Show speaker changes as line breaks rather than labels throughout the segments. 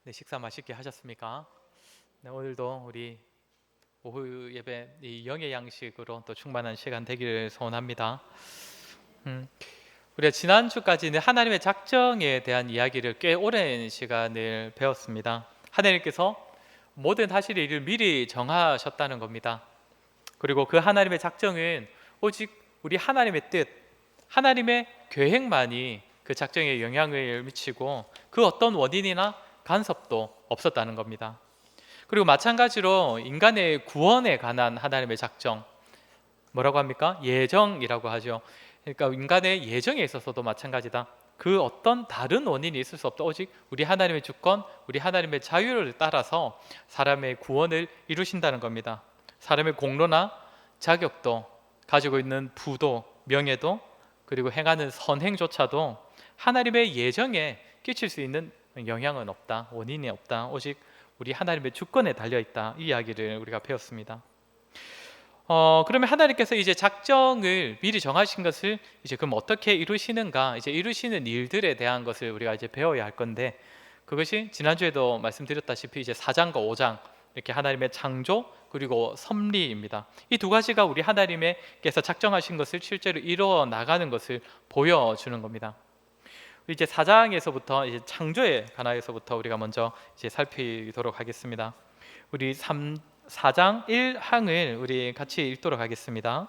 네, 식사 맛있게 하셨습니까? 네, 오늘도 우리 오후 예배 이 영의 양식으로 또 충만한 시간 되기를 소원합니다. 우리가 지난주까지는 하나님의 작정에 대한 이야기를 꽤 오랜 시간을 배웠습니다. 하나님께서 모든 사실의 일을 미리 정하셨다는 겁니다. 그리고 그 하나님의 작정은 오직 우리 하나님의 뜻, 하나님의 계획만이 그 작정에 영향을 미치고 그 어떤 원인이나 간섭도 없었다는 겁니다. 그리고 마찬가지로 인간의 구원에 관한 하나님의 작정, 뭐라고 합니까? 예정이라고 하죠. 그러니까 인간의 예정에 있어서도 마찬가지다. 그 어떤 다른 원인이 있을 수 없다. 오직 우리 하나님의 주권, 우리 하나님의 자유를 따라서 사람의 구원을 이루신다는 겁니다. 사람의 공로나 자격도, 가지고 있는 부도, 명예도, 그리고 행하는 선행조차도 하나님의 예정에 끼칠 수 있는 영향은 없다. 원인이 없다. 오직 우리 하나님의 주권에 달려 있다. 이 이야기를 우리가 배웠습니다. 그러면 하나님께서 이제 작정을 미리 정하신 것을 이제 그럼 어떻게 이루시는가? 이제 이루시는 일들에 대한 것을 우리가 이제 배워야 할 건데, 그것이 지난주에도 말씀드렸다시피 이제 4장과 5장 이렇게 하나님의 창조 그리고 섭리입니다. 이 두 가지가 우리 하나님께서 작정하신 것을 실제로 이루어 나가는 것을 보여주는 겁니다. 이제 4장에서부터 이제 창조에 관하여서부터 우리가 먼저 이제 살피도록 하겠습니다. 우리 4장 1항을 우리 같이 읽도록 하겠습니다.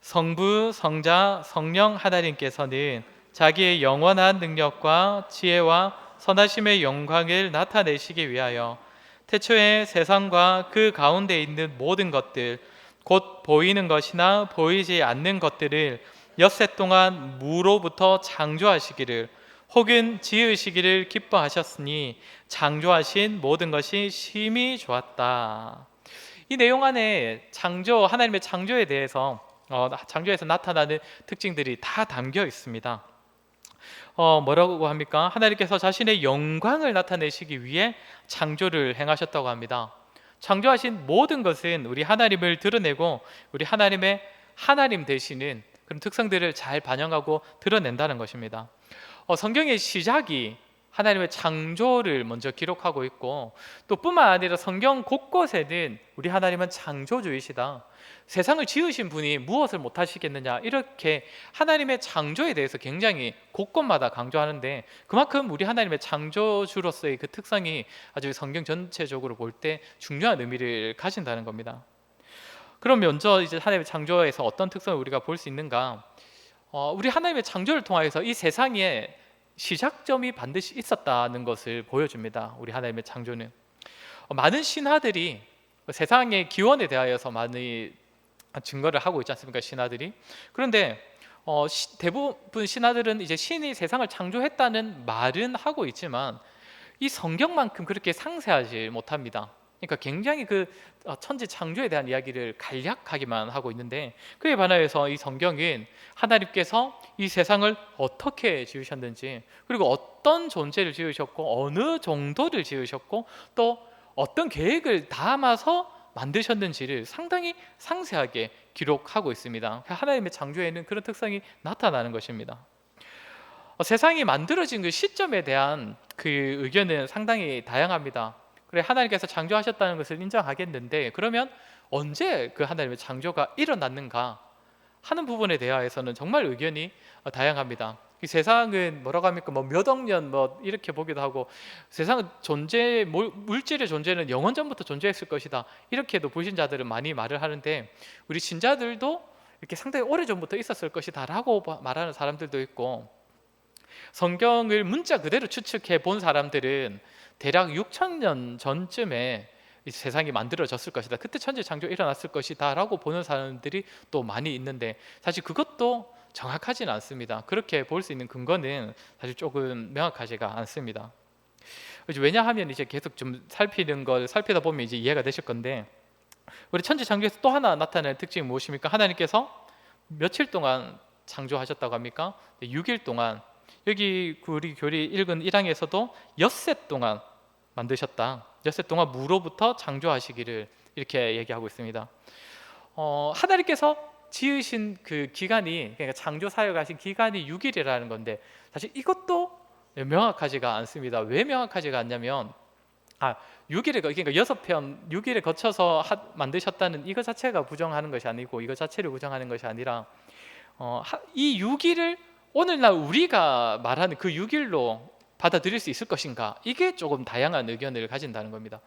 성부, 성자, 성령 하나님께서는 자기의 영원한 능력과 지혜와 선하심의 영광을 나타내시기 위하여 태초에 세상과 그 가운데 있는 모든 것들, 곧 보이는 것이나 보이지 않는 것들을 엿새 동안 무로부터 창조하시기를 혹은 지으시기를 기뻐하셨으니 창조하신 모든 것이 심히 좋았다. 이 내용 안에 창조, 하나님의 창조에 대해서 창조에서 나타나는 특징들이 다 담겨 있습니다. 뭐라고 합니까? 하나님께서 자신의 영광을 나타내시기 위해 창조를 행하셨다고 합니다. 창조하신 모든 것은 우리 하나님을 드러내고 우리 하나님의 하나님 되시는 그런 특성들을 잘 반영하고 드러낸다는 것입니다. 성경의 시작이 하나님의 창조를 먼저 기록하고 있고, 또 뿐만 아니라 성경 곳곳에는 우리 하나님은 창조주이시다, 세상을 지으신 분이 무엇을 못하시겠느냐, 이렇게 하나님의 창조에 대해서 굉장히 곳곳마다 강조하는데, 그만큼 우리 하나님의 창조주로서의 그 특성이 아주 성경 전체적으로 볼 때 중요한 의미를 가진다는 겁니다. 그럼 먼저 이제 하나님의 창조에서 어떤 특성을 우리가 볼 수 있는가? 우리 하나님의 창조를 통하여서 이 세상에 시작점이 반드시 있었다는 것을 보여줍니다. 우리 하나님의 창조는 많은 신화들이 세상의 기원에 대하여서 많이 증거를 하고 있지 않습니까? 신화들이. 그런데 대부분 신화들은 이제 신이 세상을 창조했다는 말은 하고 있지만 이 성경만큼 그렇게 상세하지 못합니다. 그러니까 굉장히 그 천지 창조에 대한 이야기를 간략하게만 하고 있는데, 그에 반하여서 이 성경은 하나님께서 이 세상을 어떻게 지으셨는지, 그리고 어떤 존재를 지으셨고 어느 정도를 지으셨고 또 어떤 계획을 담아서 만드셨는지를 상당히 상세하게 기록하고 있습니다. 하나님의 창조에는 그런 특성이 나타나는 것입니다. 세상이 만들어진 그 시점에 대한 그 의견은 상당히 다양합니다. 그래, 하나님께서 창조하셨다는 것을 인정하겠는데, 그러면 언제 그 하나님의 창조가 일어났는가 하는 부분에 대하여서는 정말 의견이 다양합니다. 이 세상은 뭐라고 합니까? 뭐 몇 억 년 뭐 이렇게 보기도 하고, 세상은 물질의 존재는 영원 전부터 존재했을 것이다, 이렇게도 불신자들은 많이 말을 하는데, 우리 신자들도 이렇게 상당히 오래 전부터 있었을 것이다라고 말하는 사람들도 있고, 성경을 문자 그대로 추측해 본 사람들은 대략 6,000년 전쯤에 이 세상이 만들어졌을 것이다, 그때 천지 창조 일어났을 것이다 라고 보는 사람들이 또 많이 있는데, 사실 그것도 정확하지는 않습니다. 그렇게 볼 수 있는 근거는 사실 조금 명확하지가 않습니다. 왜냐하면 이제 계속 좀 살피다 보면 이제 이해가 되실 건데, 우리 천지 창조에서 또 하나 나타나는 특징이 무엇입니까? 하나님께서 며칠 동안 창조하셨다고 합니까? 6일 동안. 여기 우리 교리 읽은 1항에서도 엿새 동안 만드셨다, 엿새 동안 무로부터 창조하시기를, 이렇게 얘기하고 있습니다. 하나님께서 지으신 그 기간이, 그러니까 창조 사역하신 기간이 6일이라는 건데, 사실 이것도 명확하지가 않습니다. 왜 명확하지가 않냐면 6일에 그러니까 6편 6일에 거쳐서 만드셨다는 이거 자체가 부정하는 것이 아니고 이거 자체를 부정하는 것이 아니라 이 6일을 오늘날 우리가 말하는 그 6일로 받아들일 수 있을 것인가, 이게 조금 다양한 의견을 가진다는 겁니다.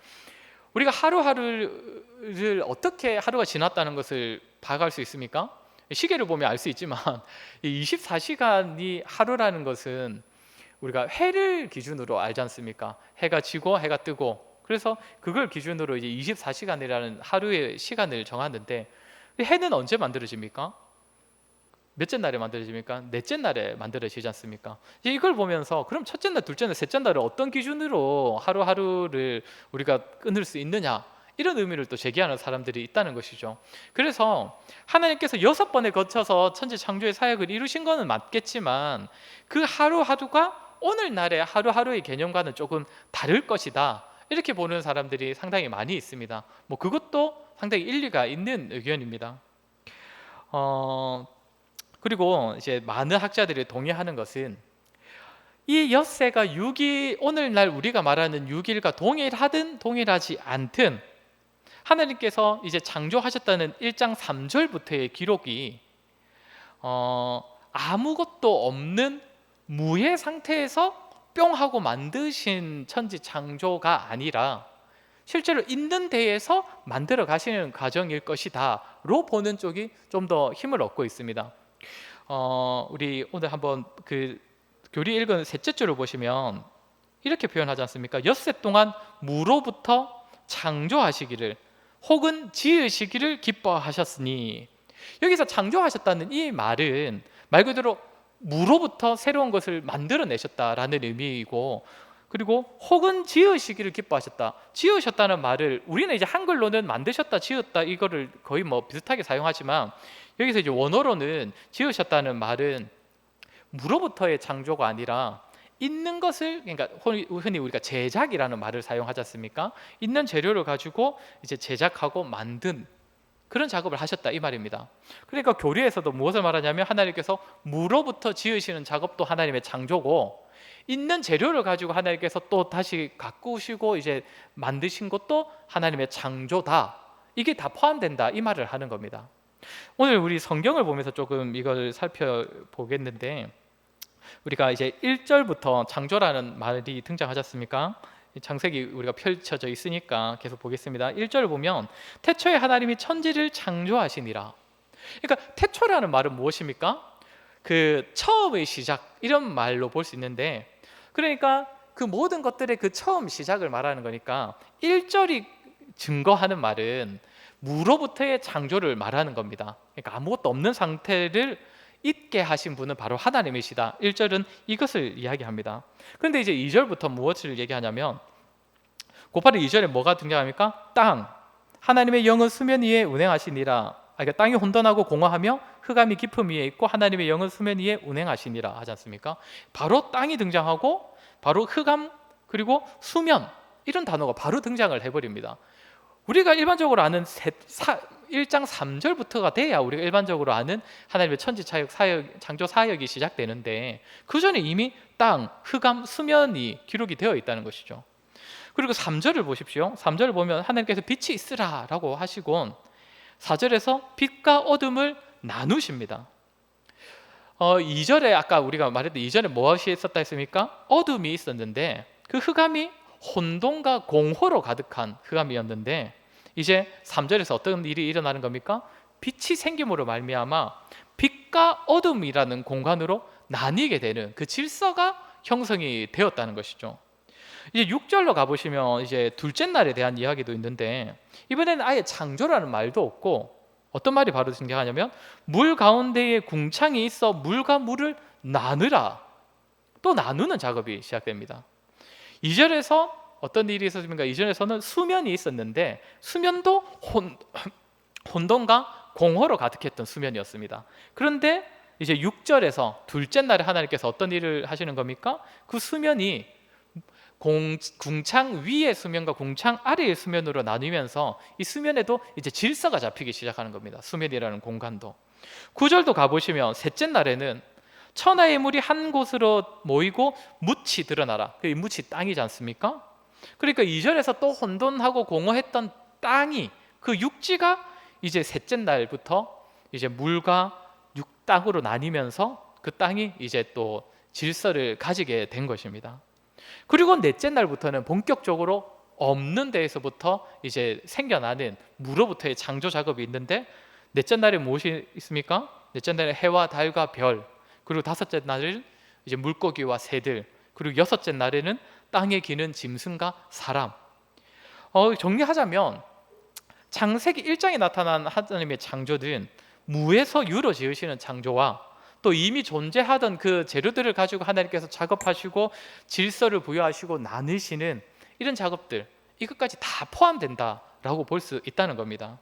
우리가 하루하루를 어떻게 하루가 지났다는 것을 봐갈 수 있습니까? 시계를 보면 알 수 있지만 이 24시간이 하루라는 것은 우리가 해를 기준으로 알지 않습니까? 해가 지고 해가 뜨고, 그래서 그걸 기준으로 이제 24시간이라는 하루의 시간을 정하는데, 해는 언제 만들어집니까? 몇째 날에 만들어집니까? 넷째 날에 만들어지지 않습니까? 이제 이걸 보면서 그럼 첫째 날, 둘째 날, 셋째 날을 어떤 기준으로 하루하루를 우리가 끊을 수 있느냐, 이런 의미를 또 제기하는 사람들이 있다는 것이죠. 그래서 하나님께서 6번에 거쳐서 천지 창조의 사역을 이루신 것은 맞겠지만 그 하루하루가 오늘날의 하루하루의 개념과는 조금 다를 것이다, 이렇게 보는 사람들이 상당히 많이 있습니다. 뭐 그것도 상당히 일리가 있는 의견입니다. 그리고 이제 많은 학자들이 동의하는 것은 이 엿새가 6일, 오늘날 우리가 말하는 6일과 동일하든 동일하지 않든 하나님께서 이제 창조하셨다는 1장 3절부터의 기록이 아무것도 없는 무의 상태에서 뿅 하고 만드신 천지 창조가 아니라 실제로 있는 데에서 만들어 가시는 과정일 것이다로 보는 쪽이 좀 더 힘을 얻고 있습니다. 우리 오늘 한번 그 교리 읽은 셋째 줄을 보시면 이렇게 표현하지 않습니까? 엿새 동안 무로부터 창조하시기를 혹은 지으시기를 기뻐하셨으니, 여기서 창조하셨다는 이 말은 말 그대로 무로부터 새로운 것을 만들어내셨다라는 의미이고, 그리고 혹은 지으시기를 기뻐하셨다, 지으셨다는 말을 우리는 이제 한글로는 만드셨다, 지었다 이거를 거의 뭐 비슷하게 사용하지만 여기서 이제 원어로는 지으셨다는 말은 무로부터의 창조가 아니라 있는 것을, 그러니까 흔히 우리가 제작이라는 말을 사용하지 않습니까? 있는 재료를 가지고 이제 제작하고 만든 그런 작업을 하셨다, 이 말입니다. 그러니까 교리에서도 무엇을 말하냐면 하나님께서 무로부터 지으시는 작업도 하나님의 창조고, 있는 재료를 가지고 하나님께서 또 다시 가꾸시고 이제 만드신 것도 하나님의 창조다, 이게 다 포함된다, 이 말을 하는 겁니다. 오늘 우리 성경을 보면서 조금 이걸 살펴보겠는데, 우리가 이제 1절부터 창조라는 말이 등장하셨습니까? 창세기 우리가 펼쳐져 있으니까 계속 보겠습니다. 1절을 보면 태초에 하나님이 천지를 창조하시니라. 그러니까 태초라는 말은 무엇입니까? 그 처음의 시작, 이런 말로 볼 수 있는데, 그러니까 그 모든 것들의 그 처음 시작을 말하는 거니까 1절이 증거하는 말은 무로부터의 창조를 말하는 겁니다. 그러니까 아무것도 없는 상태를 있게 하신 분은 바로 하나님이시다. 1절은 이것을 이야기합니다. 그런데 이제 2절부터 무엇을 얘기하냐면 곧바로 2절에 뭐가 등장합니까? 땅, 하나님의 영은 수면 위에 운행하시니라. 그러니까 땅이 혼돈하고 공허하며 흑암이 깊음 위에 있고 하나님의 영은 수면 위에 운행하시니라 하지 않습니까? 바로 땅이 등장하고 바로 흑암 그리고 수면, 이런 단어가 바로 등장을 해버립니다. 우리가 일반적으로 아는 1장 3절부터가 돼야 우리가 일반적으로 아는 하나님의 천지 창조 사역이 시작되는데, 그 전에 이미 땅, 흑암, 수면이 기록이 되어 있다는 것이죠. 그리고 3절을 보십시오. 3절을 보면 하나님께서 빛이 있으라 라고 하시곤 4절에서 빛과 어둠을 나누십니다. 2절에 아까 우리가 말했던 2절에 무엇이 있었다 했습니까? 어둠이 있었는데 그 흑암이 혼돈과 공허로 가득한 흑암이었는데, 이제 3절에서 어떤 일이 일어나는 겁니까? 빛이 생김으로 말미암아 빛과 어둠이라는 공간으로 나뉘게 되는 그 질서가 형성이 되었다는 것이죠. 이제 6절로 가보시면 이제 둘째 날에 대한 이야기도 있는데, 이번에는 아예 창조라는 말도 없고 어떤 말이 바로 등장하냐면 물 가운데에 궁창이 있어 물과 물을 나누라, 또 나누는 작업이 시작됩니다. 2절에서 어떤 일이 있었습니까? 2절에서는 수면이 있었는데 수면도 혼돈과 공허로 가득했던 수면이었습니다. 그런데 이제 6절에서 둘째 날에 하나님께서 어떤 일을 하시는 겁니까? 그 수면이 궁창 위의 수면과 궁창 아래의 수면으로 나뉘면서 이 수면에도 이제 질서가 잡히기 시작하는 겁니다. 수면이라는 공간도. 9절도 가보시면 셋째 날에는 천하의 물이 한 곳으로 모이고 묻이 드러나라. 이 묻이 땅이지 않습니까? 그러니까 2절에서 또 혼돈하고 공허했던 땅이, 그 육지가 이제 셋째 날부터 이제 물과 땅으로 나뉘면서 그 땅이 이제 또 질서를 가지게 된 것입니다. 그리고 넷째 날부터는 본격적으로 없는 데에서부터 이제 생겨나는 무로부터의 창조 작업이 있는데, 넷째 날에 무엇이 있습니까? 넷째 날에 해와 달과 별, 그리고 다섯째 날은 이제 물고기와 새들, 그리고 여섯째 날에는 땅에 기는 짐승과 사람. 정리하자면 창세기 1장에 나타난 하나님의 창조는 무에서 유로 지으시는 창조와 또 이미 존재하던 그 재료들을 가지고 하나님께서 작업하시고 질서를 부여하시고 나누시는 이런 작업들, 이것까지 다 포함된다라고 볼 수 있다는 겁니다.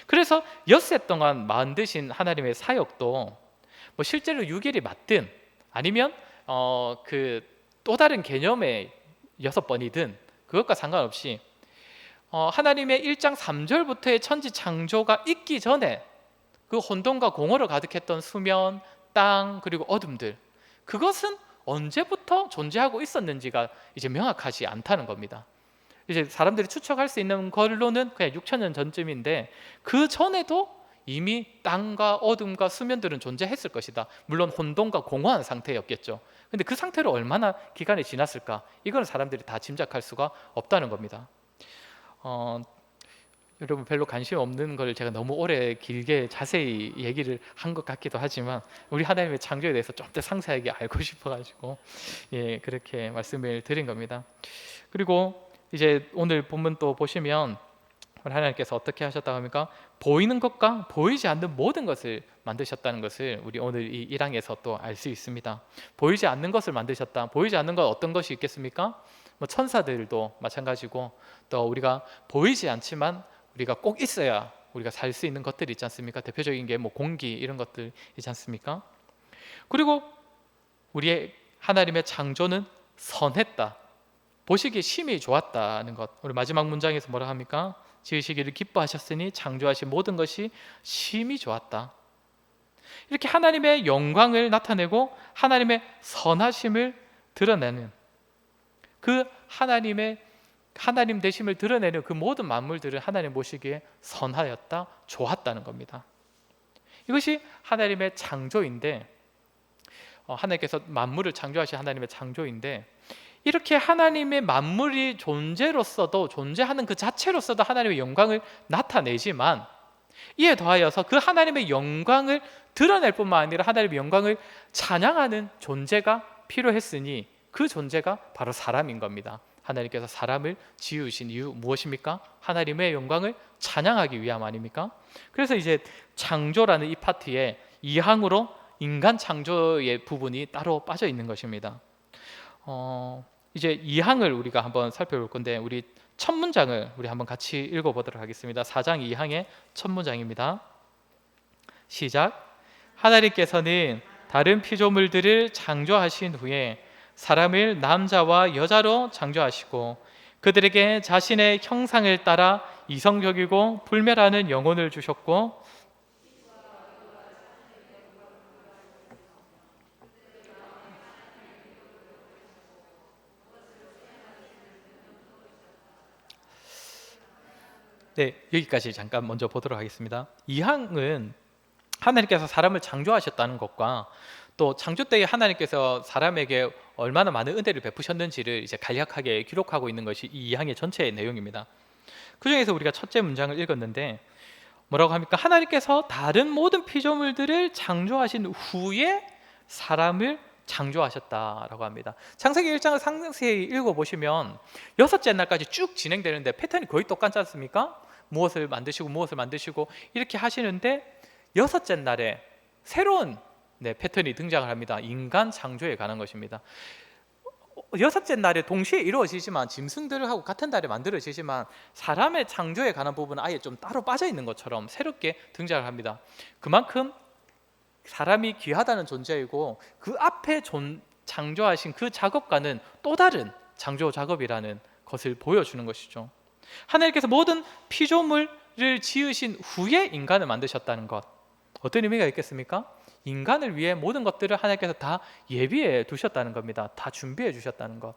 그래서 엿새 동안 만드신 하나님의 사역도 뭐 실제로 6일이 맞든 아니면 그 또 다른 개념의 6번이든 그것과 상관없이 하나님의 1장 3절부터의 천지 창조가 있기 전에 그 혼돈과 공허로 가득했던 수면, 땅, 그리고 어둠들, 그것은 언제부터 존재하고 있었는지가 이제 명확하지 않다는 겁니다. 이제 사람들이 추측할 수 있는 걸로는 그냥 6천년 전쯤인데, 그 전에도 이미 땅과 어둠과 수면들은 존재했을 것이다. 물론 혼돈과 공허한 상태였겠죠. 근데 그 상태로 얼마나 기간이 지났을까? 이건 사람들이 다 짐작할 수가 없다는 겁니다. 여러분 별로 관심 없는 걸 제가 너무 오래 길게 자세히 얘기를 한 것 같기도 하지만, 우리 하나님의 창조에 대해서 좀 더 상세하게 알고 싶어가지고 그렇게 말씀을 드린 겁니다. 그리고 이제 오늘 본문 또 보시면 하나님께서 어떻게 하셨다고 합니까? 보이는 것과 보이지 않는 모든 것을 만드셨다는 것을 우리 오늘 이 1항에서 또 알 수 있습니다. 보이지 않는 것을 만드셨다. 보이지 않는 것 어떤 것이 있겠습니까? 뭐 천사들도 마찬가지고, 또 우리가 보이지 않지만 우리가 꼭 있어야 우리가 살 수 있는 것들이 있지 않습니까? 대표적인 게 뭐 공기, 이런 것들 있지 않습니까? 그리고 우리의 하나님의 창조는 선했다. 보시기에 심히 좋았다는 것. 우리 마지막 문장에서 뭐라 합니까? 지으시기를 기뻐하셨으니 창조하신 모든 것이 심히 좋았다. 이렇게 하나님의 영광을 나타내고 하나님의 선하심을 드러내는, 그 하나님 되심을 드러내는 그 모든 만물들을 하나님 보시기에 선하였다, 좋았다는 겁니다. 이것이 하나님의 창조인데, 하나님께서 만물을 창조하신 하나님의 창조인데, 이렇게 하나님의 만물이 존재로서도, 존재하는 그 자체로서도 하나님의 영광을 나타내지만, 이에 더하여서 그 하나님의 영광을 드러낼 뿐만 아니라 하나님의 영광을 찬양하는 존재가 필요했으니, 그 존재가 바로 사람인 겁니다. 하나님께서 사람을 지으신 이유 무엇입니까? 하나님의 영광을 찬양하기 위함 아닙니까? 그래서 이제 창조라는 이 파트에 2항으로 인간 창조의 부분이 따로 빠져 있는 것입니다. 이제 2항을 우리가 한번 살펴볼 건데, 우리 첫 문장을 우리 한번 같이 읽어보도록 하겠습니다. 4장 2항의 첫 문장입니다. 시작. 하나님께서는 다른 피조물들을 창조하신 후에 사람을 남자와 여자로 창조하시고 그들에게 자신의 형상을 따라 이성적이고 불멸하는 영혼을 주셨고, 여기까지 잠깐 먼저 보도록 하겠습니다. 2항은 하나님께서 사람을 창조하셨다는 것과 또 창조 때에 하나님께서 사람에게 얼마나 많은 은혜를 베푸셨는지를 이제 간략하게 기록하고 있는 것이 이 2항의 전체의 내용입니다. 그 중에서 우리가 첫째 문장을 읽었는데 뭐라고 합니까? 하나님께서 다른 모든 피조물들을 창조하신 후에 사람을 창조하셨다라고 합니다. 창세기 1장을 상세히 읽어보시면 6째 날까지 쭉 진행되는데 패턴이 거의 똑같지 않습니까? 무엇을 만드시고 이렇게 하시는데 6째 날에 새로운 패턴이 등장을 합니다. 인간 창조에 관한 것입니다. 6째 날에 동시에 이루어지지만, 짐승들하고 같은 달에 만들어지지만 사람의 창조에 관한 부분은 아예 좀 따로 빠져 있는 것처럼 새롭게 등장을 합니다. 그만큼 사람이 귀하다는 존재이고 그 앞에 창조하신 그 작업과는 또 다른 창조 작업이라는 것을 보여주는 것이죠. 하나님께서 모든 피조물을 지으신 후에 인간을 만드셨다는 것, 어떤 의미가 있겠습니까? 인간을 위해 모든 것들을 하나님께서 다 예비해 두셨다는 겁니다. 다 준비해 주셨다는 것.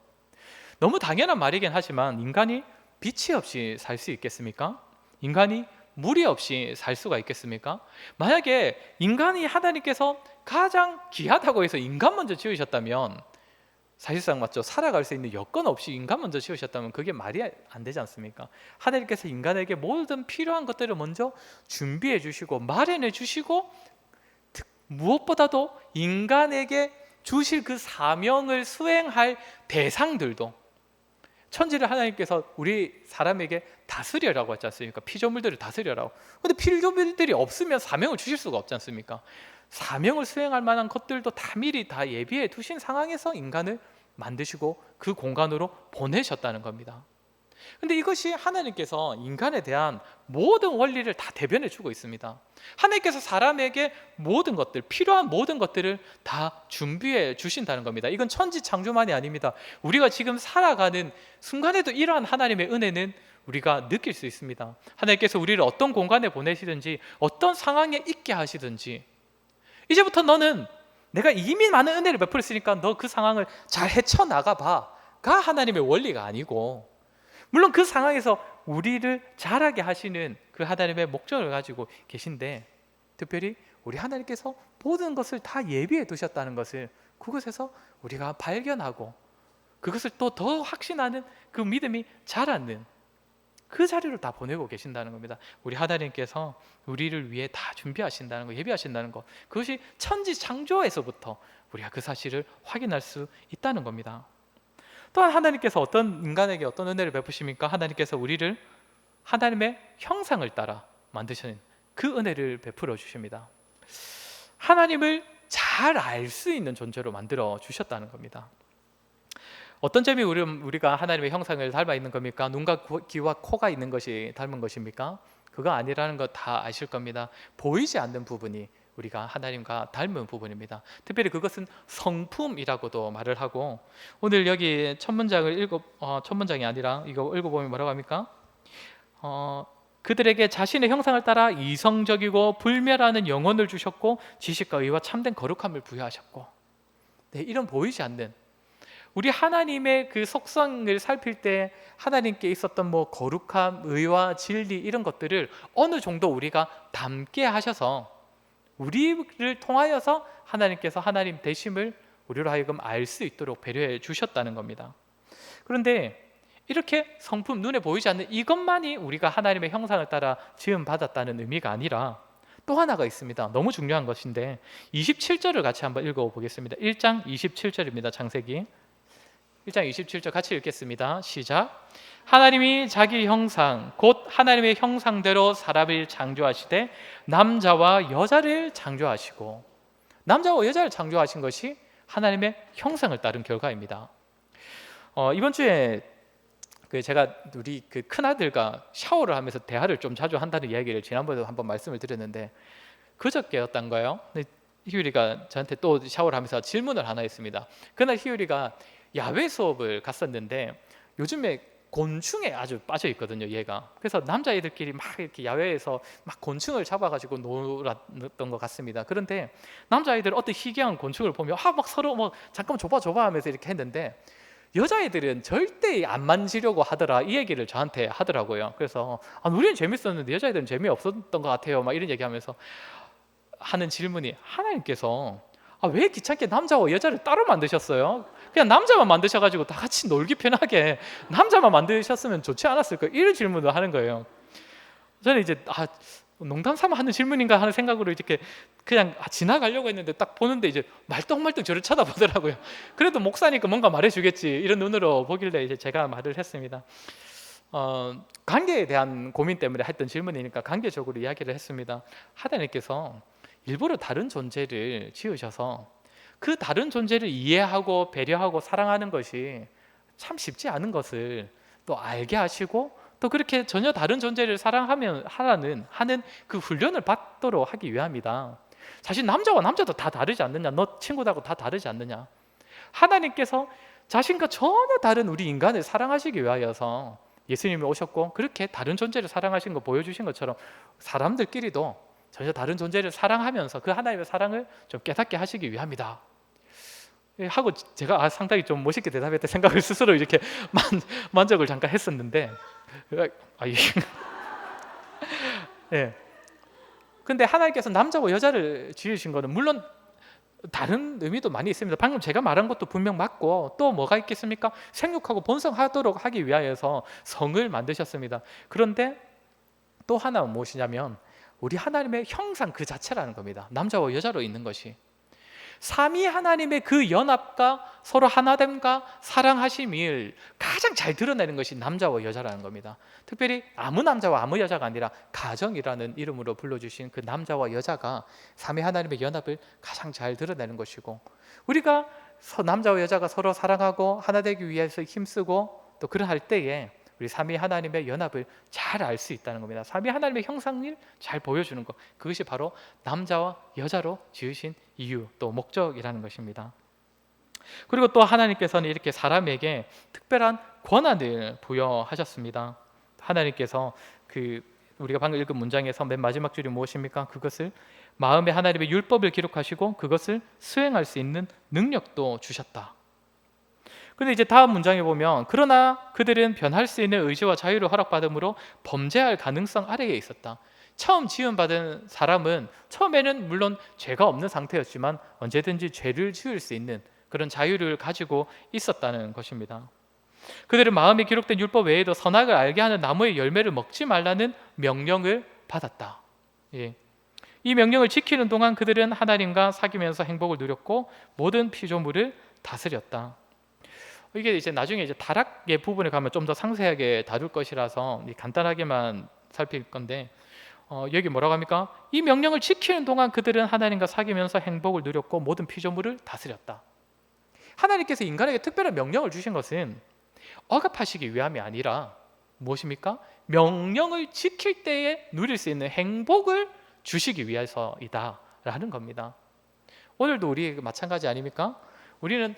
너무 당연한 말이긴 하지만 인간이 빛이 없이 살 수 있겠습니까? 인간이 물이 없이 살 수가 있겠습니까? 만약에 인간이 하나님께서 가장 귀하다고 해서 인간 먼저 지으셨다면 사실상 맞죠? 살아갈 수 있는 여건 없이 인간 먼저 지으셨다면 그게 말이 안 되지 않습니까? 하나님께서 인간에게 모든 필요한 것들을 먼저 준비해 주시고 마련해 주시고 무엇보다도 인간에게 주실 그 사명을 수행할 대상들도 천지를 하나님께서 우리 사람에게 다스려라고 하지 않습니까? 피조물들을 다스려라고. 근데 피조물들이 없으면 사명을 주실 수가 없지 않습니까? 사명을 수행할 만한 것들도 다 미리 다 예비해 두신 상황에서 인간을 만드시고 그 공간으로 보내셨다는 겁니다. 근데 이것이 하나님께서 인간에 대한 모든 원리를 다 대변해 주고 있습니다. 하나님께서 사람에게 모든 것들, 필요한 모든 것들을 다 준비해 주신다는 겁니다. 이건 천지 창조만이 아닙니다. 우리가 지금 살아가는 순간에도 이러한 하나님의 은혜는 우리가 느낄 수 있습니다. 하나님께서 우리를 어떤 공간에 보내시든지 어떤 상황에 있게 하시든지 이제부터 너는 내가 이미 많은 은혜를 베풀었으니까 너 그 상황을 잘 헤쳐나가 봐가 하나님의 원리가 아니고, 물론 그 상황에서 우리를 자라게 하시는 그 하나님의 목적을 가지고 계신데, 특별히 우리 하나님께서 모든 것을 다 예비해 두셨다는 것을 그것에서 우리가 발견하고 그것을 또 더 확신하는 그 믿음이 자라는 그 자리로 다 보내고 계신다는 겁니다. 우리 하나님께서 우리를 위해 다 준비하신다는 것, 예비하신다는 것, 그것이 천지 창조에서부터 우리가 그 사실을 확인할 수 있다는 겁니다. 또한 하나님께서 어떤 인간에게 어떤 은혜를 베푸십니까? 하나님께서 우리를 하나님의 형상을 따라 만드신 그 은혜를 베풀어 주십니다. 하나님을 잘 알 수 있는 존재로 만들어 주셨다는 겁니다. 어떤 점이 우리가 하나님의 형상을 닮아 있는 겁니까? 눈과 귀와 코가 있는 것이 닮은 것입니까? 그거 아니라는 거 다 아실 겁니다. 보이지 않는 부분이 우리가 하나님과 닮은 부분입니다. 특별히 그것은 성품이라고도 말을 하고, 오늘 여기 첫 문장이 아니라 이거 읽어보면 뭐라고 합니까? 그들에게 자신의 형상을 따라 이성적이고 불멸하는 영혼을 주셨고 지식과 의와 참된 거룩함을 부여하셨고. 네, 이런 보이지 않는 우리 하나님의 그 속성을 살필 때 하나님께 있었던 거룩함, 의와 진리 이런 것들을 어느 정도 우리가 닮게 하셔서 우리를 통하여서 하나님께서 하나님 되심을 우리로 하여금 알 수 있도록 배려해 주셨다는 겁니다. 그런데 이렇게 성품, 눈에 보이지 않는 이것만이 우리가 하나님의 형상을 따라 지음 받았다는 의미가 아니라 또 하나가 있습니다. 너무 중요한 것인데 27절을 같이 한번 읽어보겠습니다. 1장 27절입니다. 창세기 1장 27절 같이 읽겠습니다. 시작. 하나님이 자기 형상 곧 하나님의 형상대로 사람을 창조하시되 남자와 여자를 창조하시고, 남자와 여자를 창조하신 것이 하나님의 형상을 따른 결과입니다. 이번 주에 제가 우리 큰아들과 샤워를 하면서 대화를 좀 자주 한다는 이야기를 지난번에도 한번 말씀을 드렸는데, 그저께였던 거예요. 희율이가 저한테 또 샤워를 하면서 질문을 하나 했습니다. 그날 희율이가 야외 수업을 갔었는데 요즘에 곤충에 아주 빠져 있거든요, 얘가. 그래서 남자애들끼리 막 이렇게 야외에서 막 곤충을 잡아가지고 놀았던 것 같습니다. 그런데 남자애들 어떤 희귀한 곤충을 보면 막 서로 잠깐 줘봐 하면서 이렇게 했는데, 여자애들은 절대 안 만지려고 하더라, 이 얘기를 저한테 하더라고요. 그래서 우리는 재밌었는데 여자애들은 재미없었던 것 같아요, 막 이런 얘기하면서 하는 질문이, 하나님께서 왜 귀찮게 남자와 여자를 따로 만드셨어요? 그냥 남자만 만드셔가지고 다 같이 놀기 편하게 남자만 만드셨으면 좋지 않았을까요? 이런 질문을 하는 거예요. 저는 이제 농담 삼아 하는 질문인가 하는 생각으로 이렇게 그냥 지나가려고 했는데 딱 보는데 이제 말똥말똥 저를 쳐다보더라고요. 그래도 목사니까 뭔가 말해주겠지 이런 눈으로 보길래 이제 제가 말을 했습니다. 관계에 대한 고민 때문에 했던 질문이니까 관계적으로 이야기를 했습니다. 하나님께서 일부러 다른 존재를 지으셔서 그 다른 존재를 이해하고 배려하고 사랑하는 것이 참 쉽지 않은 것을 또 알게 하시고, 또 그렇게 전혀 다른 존재를 사랑하는 그 훈련을 받도록 하기 위함이다. 사실 남자와 남자도 다 다르지 않느냐, 너 친구들하고 다 다르지 않느냐. 하나님께서 자신과 전혀 다른 우리 인간을 사랑하시기 위하여서 예수님이 오셨고, 그렇게 다른 존재를 사랑하신 거 보여주신 것처럼 사람들끼리도 전혀 다른 존재를 사랑하면서 그 하나님의 사랑을 좀 깨닫게 하시기 위함이다 하고 제가 상당히 좀 멋있게 대답했다 생각을 스스로 이렇게 만족을 잠깐 했었는데 예. 근데 하나님께서 남자와 여자를 지으신 거는 물론 다른 의미도 많이 있습니다. 방금 제가 말한 것도 분명 맞고 또 뭐가 있겠습니까? 생육하고 번성하도록 하기 위하여서 성을 만드셨습니다. 그런데 또 하나는 무엇이냐면 우리 하나님의 형상 그 자체라는 겁니다. 남자와 여자로 있는 것이 삼위 하나님의 그 연합과 서로 하나됨과 사랑하심을 가장 잘 드러내는 것이 남자와 여자라는 겁니다. 특별히 아무 남자와 아무 여자가 아니라 가정이라는 이름으로 불러주신 그 남자와 여자가 삼위 하나님의 연합을 가장 잘 드러내는 것이고, 우리가 남자와 여자가 서로 사랑하고 하나 되기 위해서 힘쓰고 또 그러할 때에 우리 삼위 하나님의 연합을 잘 알 수 있다는 겁니다. 삼위 하나님의 형상을 잘 보여주는 것, 그것이 바로 남자와 여자로 지으신 이유 또 목적이라는 것입니다. 그리고 또 하나님께서는 이렇게 사람에게 특별한 권한을 부여하셨습니다. 하나님께서 우리가 방금 읽은 문장에서 맨 마지막 줄이 무엇입니까? 그것을 마음에 하나님의 율법을 기록하시고 그것을 수행할 수 있는 능력도 주셨다. 근데 이제 다음 문장에 보면 그러나 그들은 변할 수 있는 의지와 자유를 허락받음으로 범죄할 가능성 아래에 있었다. 처음 지음받은 사람은 처음에는 물론 죄가 없는 상태였지만 언제든지 죄를 지을 수 있는 그런 자유를 가지고 있었다는 것입니다. 그들은 마음에 기록된 율법 외에도 선악을 알게 하는 나무의 열매를 먹지 말라는 명령을 받았다. 예. 이 명령을 지키는 동안 그들은 하나님과 사귀면서 행복을 누렸고 모든 피조물을 다스렸다. 이게 이제 나중에 이제 다락의 부분에 가면 좀 더 상세하게 다룰 것이라서 간단하게만 살필 건데 여기 뭐라고 합니까? 이 명령을 지키는 동안 그들은 하나님과 사귀면서 행복을 누렸고 모든 피조물을 다스렸다. 하나님께서 인간에게 특별한 명령을 주신 것은 억압하시기 위함이 아니라 무엇입니까? 명령을 지킬 때에 누릴 수 있는 행복을 주시기 위해서이다 라는 겁니다. 오늘도 우리 마찬가지 아닙니까? 우리는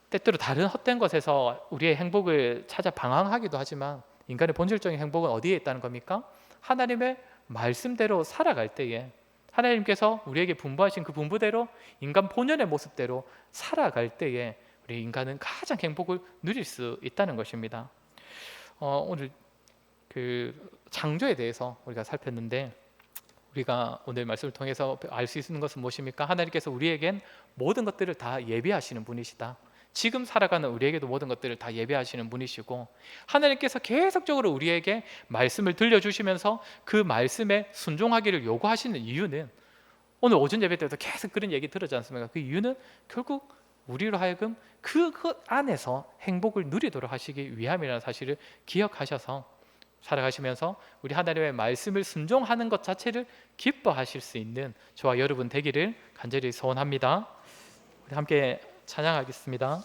때때로 다른 헛된 것에서 우리의 행복을 찾아 방황하기도 하지만 인간의 본질적인 행복은 어디에 있다는 겁니까? 하나님의 말씀대로 살아갈 때에 하나님께서 우리에게 분부하신 그 분부대로 인간 본연의 모습대로 살아갈 때에 우리 인간은 가장 행복을 누릴 수 있다는 것입니다. 오늘 창조에 대해서 우리가 살폈는데 우리가 오늘 말씀을 통해서 알 수 있는 것은 무엇입니까? 하나님께서 우리에겐 모든 것들을 다 예비하시는 분이시다. 지금 살아가는 우리에게도 모든 것들을 다 예배하시는 분이시고 하나님께서 계속적으로 우리에게 말씀을 들려주시면서 그 말씀에 순종하기를 요구하시는 이유는 오늘 오전 예배 때도 계속 그런 얘기 들었지 않습니까? 그 이유는 결국 우리로 하여금 그것 안에서 행복을 누리도록 하시기 위함이라는 사실을 기억하셔서 살아가시면서 우리 하나님의 말씀을 순종하는 것 자체를 기뻐하실 수 있는 저와 여러분 되기를 간절히 소원합니다. 우리 함께 찬양하겠습니다.